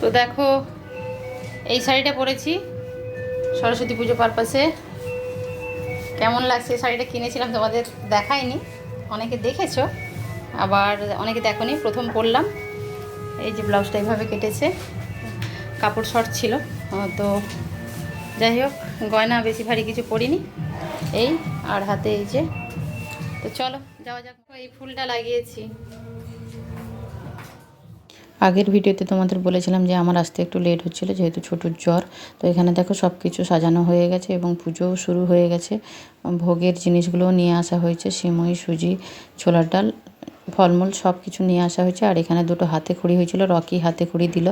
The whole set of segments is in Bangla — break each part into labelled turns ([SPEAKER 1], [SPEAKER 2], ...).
[SPEAKER 1] তো দেখো এই শাড়িটা পরেছি সরস্বতী পুজো পারপাসে। কেমন লাগছে? শাড়িটা কিনেছিলাম, তোমাদের দেখাইনি, অনেকে দেখেছো আবার অনেকে দেখোনি। প্রথম পরলাম। এই যে ব্লাউজটা এইভাবে কেটেছে, কাপড় শর্ট ছিল। তো যাই হোক, গয়না বেশি ভারী কিছু পরিনি, এই আর হাতে এই যে। তো চলো যাওয়া যাক। এই ফুলটা লাগিয়েছি। আগের ভিডিওতে তোমাদের বলেছিলাম যে আমার আসতে একটু লেট হচ্ছিলো যেহেতু ছোটোর জ্বর। তো এখানে দেখো সব কিছু সাজানো হয়ে গেছে এবং পুজোও শুরু হয়ে গেছে। ভোগের জিনিসগুলোও নিয়ে আসা হয়েছে, সিমই, সুজি, ছোলার ডাল, ফলমূল সব কিছু নিয়ে আসা হয়েছে। আর এখানে দুটো হাতে খড়ি হয়েছিল, রকি হাতে খড়ি দিল।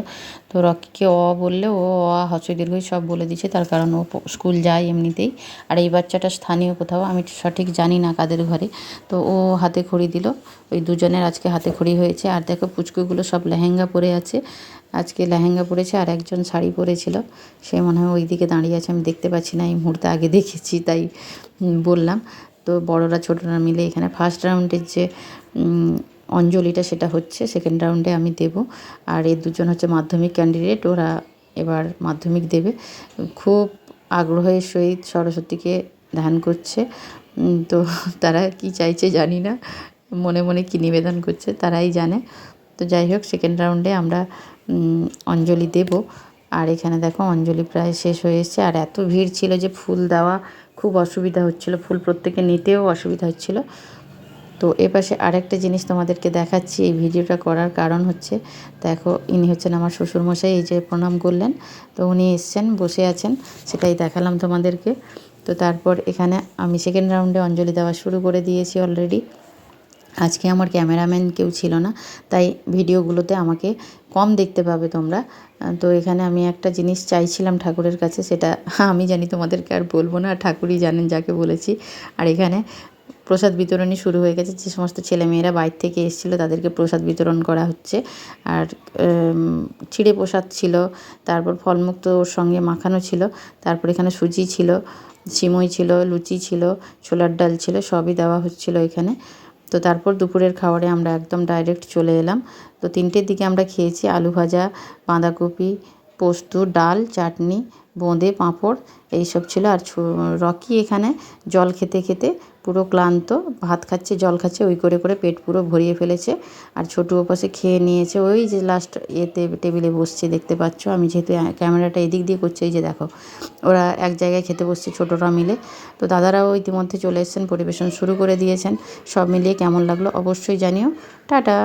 [SPEAKER 1] তো রকিকে বললে ও হস্র দীর্ঘই সব বলে দিচ্ছে, তার কারণ ও স্কুল যায় এমনিতেই। আর এই বাচ্চাটা স্থানীয় কোথাও, আমি সঠিক জানি না কাদের ঘরে। তো ও হাতে খড়ি দিল। ওই দুজনের আজকে হাতে খড়ি হয়েছে। আর দেখো পুচকুগুলো সব লেহেঙ্গা পরে আছে, আজকে লেহেঙ্গা পরেছে। আর একজন শাড়ি পরেছিল, সে মনে হয় ওই দিকে দাঁড়িয়ে আছে, আমি দেখতে পাচ্ছি না এই মুহূর্তে, আগে দেখেছি তাই বললাম। তো বড়রা ছোটরা মিলে এখানে ফার্স্ট রাউন্ডের যে অঞ্জলিটা সেটা হচ্ছে, সেকেন্ড রাউন্ডে আমি দেব। আর এই দুজন হচ্ছে মাধ্যমিক ক্যান্ডিডেট, ওরা এবার মাধ্যমিক দেবে। খুব আগ্রহের সহিত সরস্বতীকে ধ্যান করছে। তো তারা কি চাইছে জানি না, মনে মনে কী নিবেদন করছে তারাই জানে। তো যাই হোক, সেকেন্ড রাউন্ডে আমরা অঞ্জলি দেব। আর এখানে দেখো অঞ্জলি প্রায় শেষ হয়ে এসছে। আর এত ভিড় ছিল যে ফুল দেওয়া খুব অসুবিধা হচ্ছিলো, ফুল প্রত্যেকে নিতেও অসুবিধা হচ্ছিলো। তো এপাশে আরেকটা জিনিস তোমাদেরকে দেখাচ্ছি। এই ভিডিওটা করার কারণ হচ্ছে, দেখো ইনি হচ্ছেন আমার শ্বশুরমশাই, এই যে প্রণাম করলেন। তো উনি এসছেন, বসে আছেন, সেটাই দেখালাম তোমাদেরকে। তো তারপর এখানে আমি সেকেন্ড রাউন্ডে অঞ্জলি দেওয়া শুরু করে দিয়েছি অলরেডি। আজকে আমার ক্যামেরাম্যান কেউ ছিল না, তাই ভিডিওগুলোতে আমাকে কম দেখতে পাবে তোমরা। তো এখানে আমি একটা জিনিস চাইছিলাম ঠাকুরের কাছে, সেটা আমি জানি, তোমাদেরকে আর বলবো না, ঠাকুরই জানেন যাকে বলেছি। আর এখানে প্রসাদ বিতরণী শুরু হয়ে গেছে। যে সমস্ত ছেলেমেয়েরা বাইরে থেকে এসেছিলো তাদেরকে প্রসাদ বিতরণ করা হচ্ছে। আর চিড়ে প্রসাদ ছিল, তারপর ফলমুক্ত ওর সঙ্গে মাখানো ছিল, তারপর এখানে সুজি ছিল, সিমই ছিল, লুচি ছিল, ছোলার ডাল ছিল, সবই দেওয়া হচ্ছিলো এখানে। তো তারপর দুপুরের খাবারে আমরা একদম ডাইরেক্ট চলে এলাম। তো 3টের দিকে আমরা খেয়েছি আলু ভাজা, বাঁধাকপি, পোস্ত, ডাল, চাটনি, বোঁদে, পাঁপড় এইসব ছিল। আর রকি এখানে জল খেতে খেতে পুরো ক্লান্ত, ভাত খাচ্ছে, জল খাচ্ছে, ওই করে করে পেট পুরো ভরিয়ে ফেলেছে। আর ছোটু ওপাশে খেয়ে নিয়েছে, ওই যে লাস্ট টেবিলে বসছে দেখতে পাচ্ছ। আমি যেহেতু ক্যামেরাটা এদিক দিয়ে করছি, এই যে দেখো ওরা এক জায়গায় খেতে বসছে ছোটরা মিলে। তো দাদারাও ইতিমধ্যে চলে এসেছেন, পরিবেশন শুরু করে দিয়েছেন। সব মিলিয়ে কেমন লাগলো অবশ্যই জানিও। টাটা।